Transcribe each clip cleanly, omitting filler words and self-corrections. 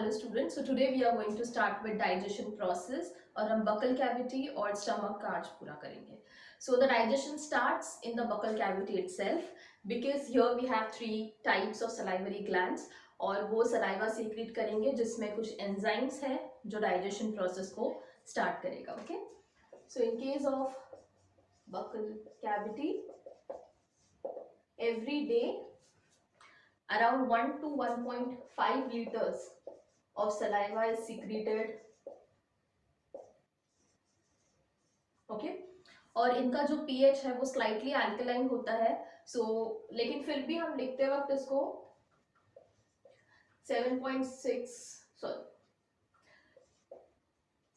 Hello students, so today we are going to start with digestion process और हम buccal cavity और stomach का आज पूरा करेंगे. So the digestion starts in the buccal cavity itself because here we have three types of salivary glands और वो saliva secret करेंगे जिसमें कुछ एंजाइम्स है जो डाइजेशन प्रोसेस को स्टार्ट करेगा. Okay, so in case of buccal cavity every day around 1 to 1.5 liters of saliva is secreted. Okay, और इनका जो pH है वो स्लाइटली अल्कलाइन होता है. लेकिन फिर भी हम लिखते वक्त इसको 7.6 सॉरी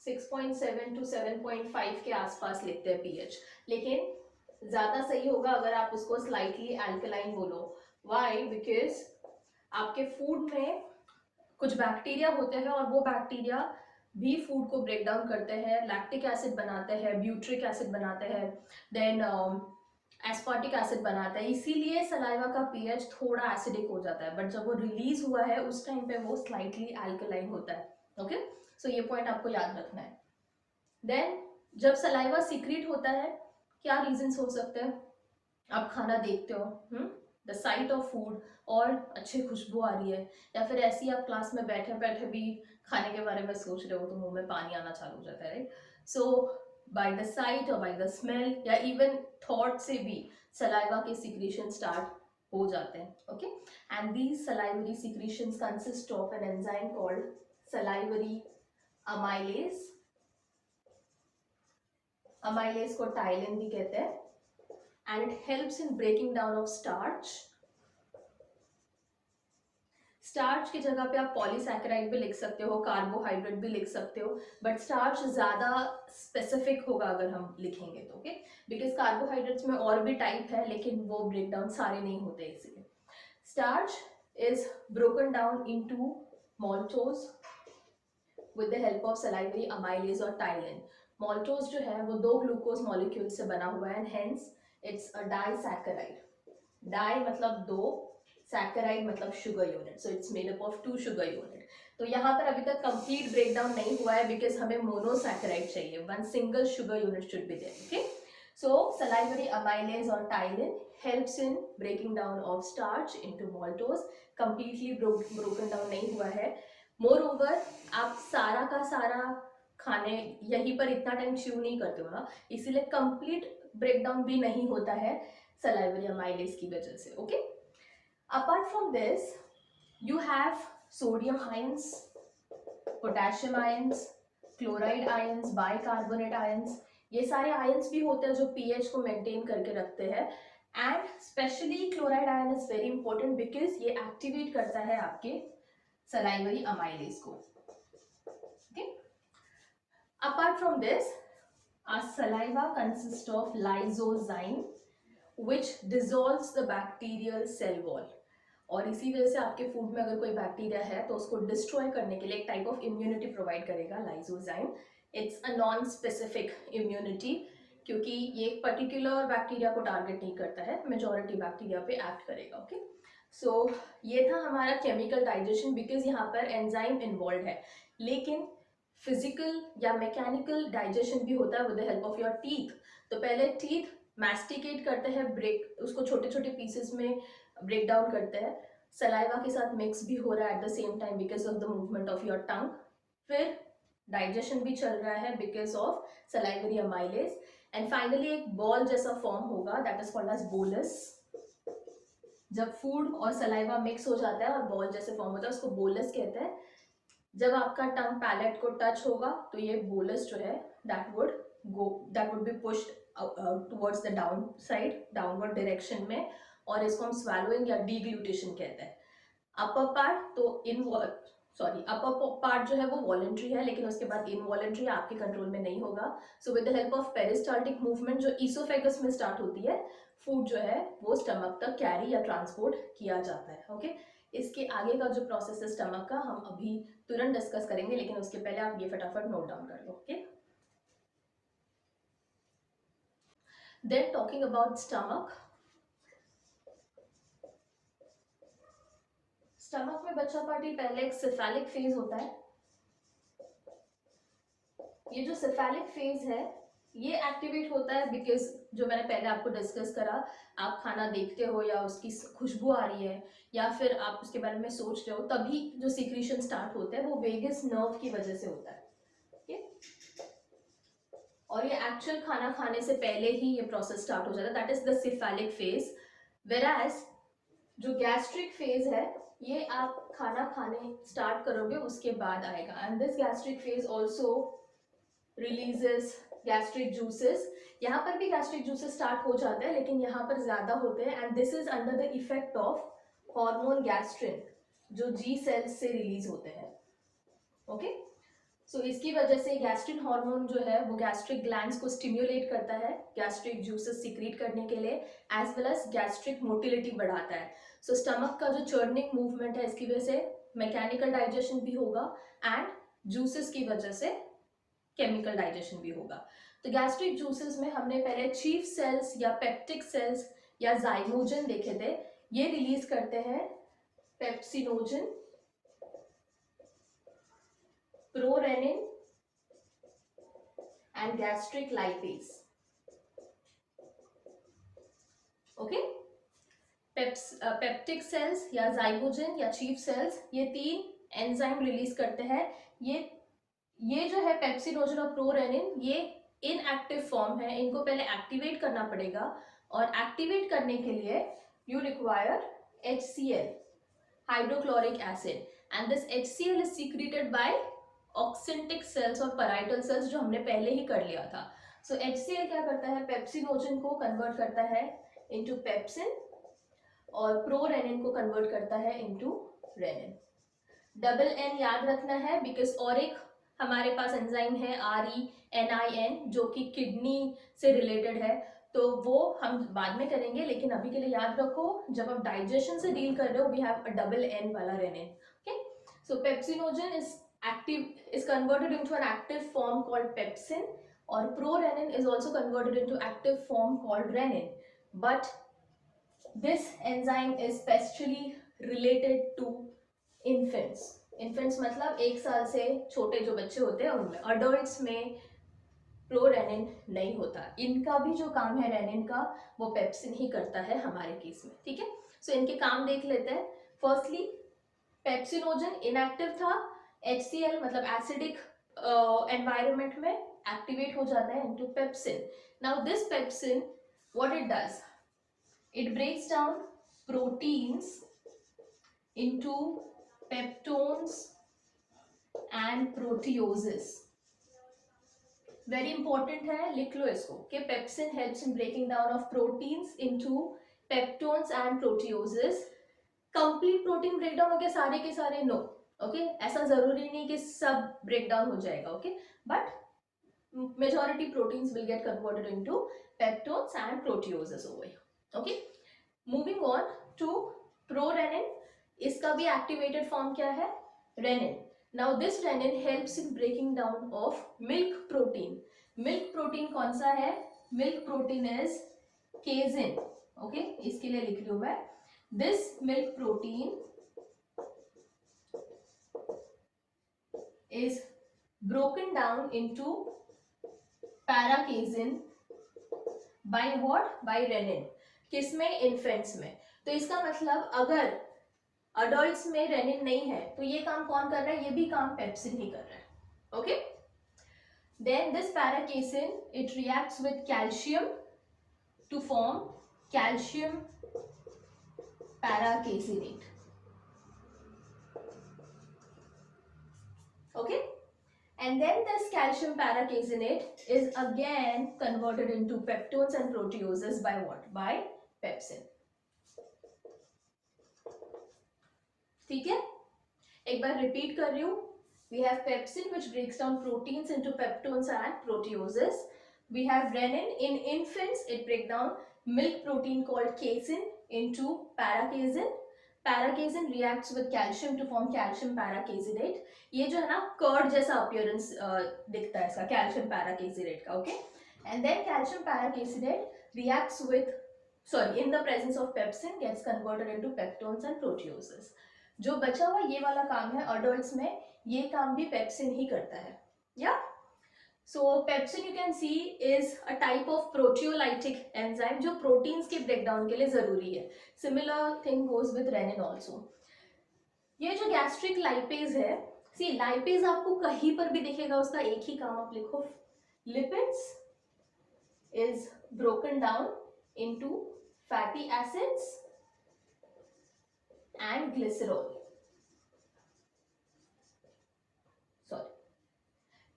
6.7 टू 7.5 के आसपास लिखते हैं pH. लेकिन ज्यादा सही होगा अगर आप इसको स्लाइटली अल्कलाइन बोलो. व्हाई? बिकॉज आपके फूड में कुछ बैक्टीरिया होते हैं और वो बैक्टीरिया भी फूड को ब्रेक डाउन करते हैं, लैक्टिक एसिड बनाते हैं, ब्यूट्रिक एसिड बनाते हैं, देन एस्पार्टिक एसिड बनाता है. इसीलिए सलाइवा का पीएच थोड़ा एसिडिक हो जाता है, बट जब वो रिलीज हुआ है उस टाइम पे वो स्लाइटली अल्कलाइन होता है. ओके, सो ये पॉइंट आपको याद रखना है. देन जब सलाइवा सीक्रेट होता है, क्या रीजंस हो सकते हैं? आप खाना देखते हो, द साइट ऑफ फूड और अच्छी खुशबू आ रही है, या फिर ऐसी आप क्लास में बैठे बैठे भी खाने के बारे में सोच रहे हो तो मुंह में पानी आना चालू हो जाता है, right? So by the site और बाय द स्मेल या इवन थॉट से भी सलाइवा के सिक्रीशन स्टार्ट हो जाते हैं. Okay, and these salivary secretions consist of an enzyme called salivary amylase. Amylase को टाइलिन भी कहते हैं. And it helps in breaking down of starch. Starch की जगह पे आप पॉलीसैकेराइड भी लिख सकते हो, कार्बोहाइड्रेट भी लिख सकते हो, बट स्टार्च ज्यादा स्पेसिफिक होगा अगर हम लिखेंगे तो. ओके, बिकॉज कार्बोहाइड्रेट्स में और भी टाइप है लेकिन वो ब्रेक डाउन सारे नहीं होते. इसलिए starch is broken down into maltose with the help of salivary amylase और टाइलिन. maltose जो है वो 2 ग्लूकोज मॉलिक्यूल से बना हुआ है, and hence it's a disaccharide. Di मतलब 2, saccharide मतलब sugar unit, so it's made up of 2 sugar unit. तो यहाँ पर अभी तक complete breakdown नहीं हुआ है because हमें monosaccharide चाहिए. 1 single sugar unit should be there. Okay, so salivary amylase or tyline helps in breaking down of starch into maltose. Completely broken down नहीं हुआ है. Moreover, आप सारा का सारा खाने यहीं पर इतना टाइम च्यू नहीं करते हो ना, इसीलिए कंप्लीट ब्रेकडाउन भी नहीं होता है सलाइवरी अमाइलेज की वजह से. Okay, apart from this you have sodium ions, potassium ions, chloride ions, bicarbonate ions. ये सारे आयंस भी होते हैं जो पीएच को मेंटेन करके रखते हैं. And specially chloride ion is very important because ये एक्टिवेट करता है आपके सलाइवरी अमाइलेज को. Okay, apart from this, our saliva consists of lysozyme which dissolves the bacterial cell wall. और इसी वजह से आपके फूड में अगर कोई बैक्टीरिया है तो उसको डिस्ट्रॉय करने के लिए एक टाइप ऑफ इम्यूनिटी प्रोवाइड करेगा lysozyme. It's a non specific immunity क्योंकि ये एक पर्टिकुलर बैक्टीरिया को टारगेट नहीं करता है, मेजॉरिटी बैक्टीरिया पे एक्ट करेगा. ओके, सो ये था हमारा केमिकल डाइजेशन बिकॉज यहाँ पर एंजाइम इन्वॉल्व है. लेकिन फिजिकल या मैकेनिकल डाइजेशन भी होता है with the help of your teeth. तो पहले टीथ मैस्टिकेट करते हैं, ब्रेक उसको छोटे छोटे पीसेस में ब्रेक डाउन करते हैं. सलाइवा के साथ मिक्स भी हो रहा है at the same time because of the movement of your tongue. फिर डाइजेशन भी चल रहा है because of salivary amylase. And finally एक बॉल जैसा फॉर्म होगा that is called as bolus. जब फूड और सलाइवा मिक्स हो जाता है और बॉल जैसे फॉर्म होता है उसको बोलस कहते हैं. जब आपका टंग पैलेट को टच होगा तो ये बोलस जो है that would be pushed towards the down side, downward direction में, और इसको हम स्वैलोइंग या डीग्लूटेशन कहते हैं. अपर पार्ट तो अपर पार्ट जो है वो वॉलंटरी है, लेकिन उसके बाद इनवॉलंटरी आपके कंट्रोल में नहीं होगा. So with the help of peristaltic movement जो ईसोफेगस में स्टार्ट होती है, फूड जो है वो स्टमक तक कैरी या ट्रांसपोर्ट किया जाता है. ओके, इसके आगे का जो प्रोसेस है स्टमक का हम अभी तुरंत डिस्कस करेंगे, लेकिन उसके पहले आप ये फटाफट नोट डाउन कर लो. Okay, then talking about stomach. Stomach में बच्चा पार्टी पहले एक सिफेलिक फेज होता है। ये जो सिफेलिक फेज है ये एक्टिवेट होता है बिकॉज जो मैंने पहले आपको डिस्कस करा, आप खाना देखते हो या उसकी खुशबू आ रही है या फिर आप उसके बारे में सोच रहे हो, तभी जो सीक्रेशन स्टार्ट होता है वो वेगस नर्व की वजह से होता है। okay? और ये एक्चुअल खाना खाने से पहले ही ये प्रोसेस स्टार्ट हो जाता है, that is the cephalic phase. वेराज जो गैस्ट्रिक फेज है ये आप खाना खाने स्टार्ट करोगे उसके बाद आएगा, and this gastric phase also releases gastric juices. यहाँ पर भी गैस्ट्रिक जूसेस स्टार्ट हो जाते हैं लेकिन यहाँ पर ज्यादा होते हैं, and this is under the effect of hormone gastrin जो जी सेल्स से रिलीज होते हैं। ओके, सो इसकी वजह से गैस्ट्रिन हार्मोन जो है वो गैस्ट्रिक ग्लैंड्स को स्टिम्युलेट करता है गैस्ट्रिक जूसेस सीक्रेट करने के लिए, as well as gastric motility बढ़ाता है। सो स्टमक का जो चर्निंग मूवमेंट है इसकी वजह से मैकेनिकल डाइजेशन भी होगा एंड जूसेस की वजह से केमिकल डाइजेशन भी होगा। तो गैस्ट्रिक जूसेस में हमने पहले चीफ सेल्स या पेप्टिक सेल्स या जाइमोजन देखे थे, ये रिलीज करते हैं pepsinogen, prorennin and gastric lipase. Okay, peptic cells या जाइमोजन या चीफ सेल्स ये तीन एंजाइम रिलीज करते हैं। ये जो है पेप्सिनोजन और प्रोरेनिन ये इनएक्टिव फॉर्म है, इनको पहले एक्टिवेट करना पड़ेगा, और एक्टिवेट करने के लिए you require HCl, hydrochloric acid, and this HCl is secreted by oxyntic cells और पैराइटल सेल्स जो हमने पहले ही कर लिया था। सो HCl क्या करता है, पेप्सिनोजन को कन्वर्ट करता है इनटू पेप्सिन और प्रोरेनिन को कन्वर्ट करता है इनटू रेनिन। डबल N याद रखना है बिकॉज और एक हमारे पास एंजाइम है RENIN जो कि किडनी से रिलेटेड है, तो वो हम बाद में करेंगे, लेकिन अभी के लिए याद रखो जब आप डाइजेशन से डील कर रहे हो we have a double N वाला rennin. Okay, so pepsinogen is converted into an active form called pepsin, or prorenin is also converted into active form called renin, but this enzyme is specially related to infants. infants मतलब 1 साल से छोटे जो बच्चे होते हैं उनमें, adults में प्रोरेनिन नहीं होता। इनका भी जो काम है रेनिन का वो पेप्सिन ही करता है हमारे केस में। ठीक है, सो इनके काम देख लेते हैं। फर्स्टली पेप्सिनोजन इनएक्टिव था, HCl मतलब एसिडिक एनवायरनमेंट में एक्टिवेट हो जाता है into pepsin. Now this pepsin what it does, it breaks down proteins into peptones and proteoses. Very important है, लिख लो इसको कि pepsin helps in breaking down of proteins into peptones and proteoses. Complete protein breakdown हो गया सारे के सारे? No, okay, ऐसा जरूरी नहीं कि सब ब्रेकडाउन हो जाएगा, okay, but majority proteins will get converted into peptones and proteoses over here. Okay, moving on to prorenin. इसका भी activated form क्या है? Renin. Now this renin helps in breaking down of milk protein. Milk protein कौन सा है? Milk protein is casein. Okay, इसके लिए लिख रही हूँ मैं. This milk protein is broken down into paracasein by what? By rennin. किसमें? इन्फेंट्स में। तो इसका मतलब अगर अडल्ट्स में रेनिन नहीं है तो ये काम कौन कर रहा है? ये भी काम पेप्सिन ही कर रहा है। Okay, then this paracasein it reacts with calcium to form calcium paracaseinate. Okay, and then this calcium paracasinate is again converted into peptones and proteoses by what? By pepsin. ठीक है, एक बार रिपीट कर रही हूँ. We have pepsin which breaks down proteins into peptones and proteoses. We have renin. In infants it breaks down milk protein called casein into paracasin. Paracasein reacts with calcium to form calcium paracaseinate. ये जो है ना curd जैसा appearance दिखता है इसका calcium paracaseinate का. Okay, and then calcium paracaseinate reacts with in the presence of pepsin gets converted into peptones and proteoses. जो बचा हुआ ये वाला काम है अडल्ट्स में, ये काम भी पेप्सिन ही करता है। या so pepsin you can see is a type of proteolytic enzyme जो प्रोटीन्स के ब्रेकडाउन के लिए जरूरी है। Similar thing goes with rennin also. ये जो गैस्ट्रिक लाइपेज है, सी लाइपेज आपको कहीं पर भी दिखेगा, उसका एक ही काम आप लिखो, lipids is broken down into fatty acids and glycerol.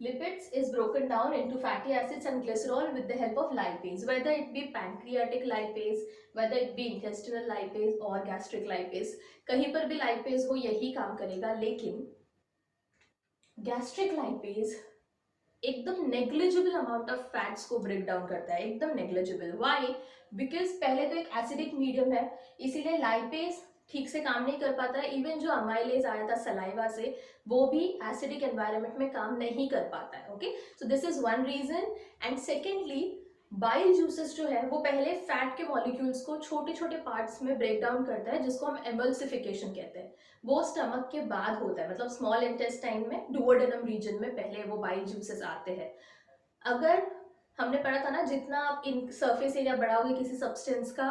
Lipids is broken down into fatty acids and glycerol with the help of lipase, whether it be pancreatic lipase, whether it be intestinal lipase or gastric lipase, कहीं पर भी lipase हो यही काम करेगा। लेकिन gastric lipase एकदम negligible amount of fats को ब्रेक डाउन करता है, एकदम नेग्लिजिबल। व्हाई? बिकॉज पहले तो एक एसिडिक मीडियम है, इसीलिए लाइपेज ठीक से काम नहीं कर पाता है। इवन जो अमाइलेज आया था सलाइवा से, वो भी एसिडिक एनवायरनमेंट में काम नहीं कर पाता है। Okay, so this is one reason. And secondly, bile juices जो है वो पहले फैट के मॉलिक्यूल्स को छोटे छोटे पार्ट्स में ब्रेक डाउन करता है, जिसको हम एमल्सिफिकेशन कहते हैं। वो स्टमक के बाद होता है, मतलब स्मॉल इंटेस्टाइन में, डुओडेनम रीजन में पहले वो बाइल जूसेस आते हैं। अगर हमने पढ़ा था ना, जितना आप इन सरफेस एरिया बढ़ाओगे किसी सब्सटेंस का,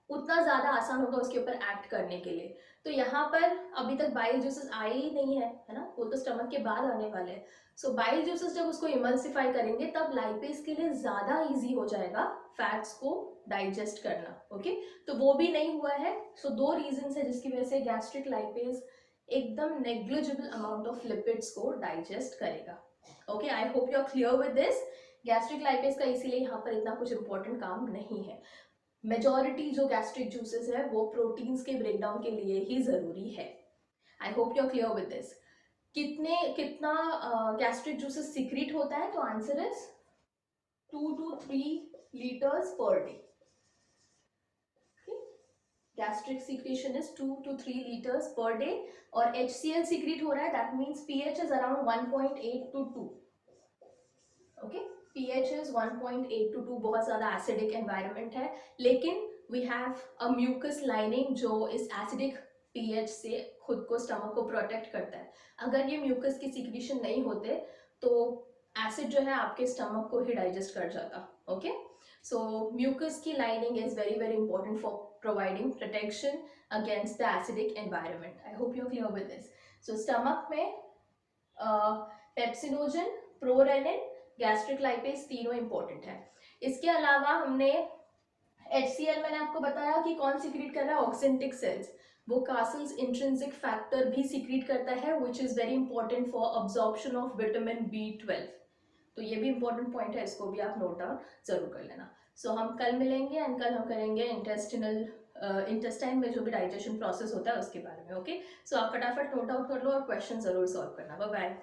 उतना ज़्यादा आसान होगा उसके ऊपर एक्ट करने के लिए। तो यहाँ पर अभी तक बाइल जूसेस आए ही नहीं है, है ना, वो तो स्टमक के बाद आने वाले हैं। सो बाइल जूसेस जब उसको इमल्सिफाई करेंगे तब लाइपेज के लिए ज़्यादा इजी हो जाएगा फैट्स को डाइजेस्ट करना। ओके, तो वो भी नहीं हुआ है। सो दो रीजंस है जिसकी वजह से गैस्ट्रिक लाइपेज एकदम नेग्लिजिबल अमाउंट ऑफ लिपिड्स को डाइजेस्ट करेगा। Okay, I hope you are clear with this. Gastric lipase का इसीलिए यहाँ पर इतना कुछ इंपॉर्टेंट काम नहीं है। मेजॉरिटी जो गैस्ट्रिक जूसेस है वो प्रोटीन्स के ब्रेकडाउन के लिए ही जरूरी है। I hope you are clear with this. कितना गैस्ट्रिक जूसेस सीक्रेट होता है? तो answer is 2 to 3 litres per day. Gastric secretion is 2 to 3 litres per day. और HCl सीक्रेट हो रहा है, that means pH is around 1.8 to 2। Okay, pH is 1.8 to 2, बहुत ज्यादा एसिडिक एनवायरनमेंट है। लेकिन we have a mucus lining जो इस एसिडिक pH से खुद को, स्टमक को प्रोटेक्ट करता है। अगर ये म्यूकस की सीक्रेशन नहीं होते तो एसिड जो है आपके स्टमक को ही डाइजेस्ट कर जाता। ओके, सो म्यूकस की lining is very very important for providing protection against the acidic environment. I hope you are clear with this. So stomach में पेप्सिनोजन, प्रोरेनिन, गैस्ट्रिक लाइपेज तीनों important है। इसके अलावा हमने HCl, मैंने आपको बताया कि कौन सीक्रेट कर रहा है, ऑक्सेंटिक सेल्स। वो कासल्स इंट्रिंसिक फैक्टर भी सीक्रेट करता है, which is very important for absorption of vitamin B12। तो ये भी इंपॉर्टेंट पॉइंट है, इसको भी आप नोट डाउन जरूर कर लेना। सो हम कल मिलेंगे एंड कल हम करेंगे इंटेस्टाइन में जो भी डाइजेशन प्रोसेस होता है उसके बारे में। ओके, सो आप फटाफट नोट आउट कर लो और क्वेश्चन जरूर सॉल्व करना। Bye bye.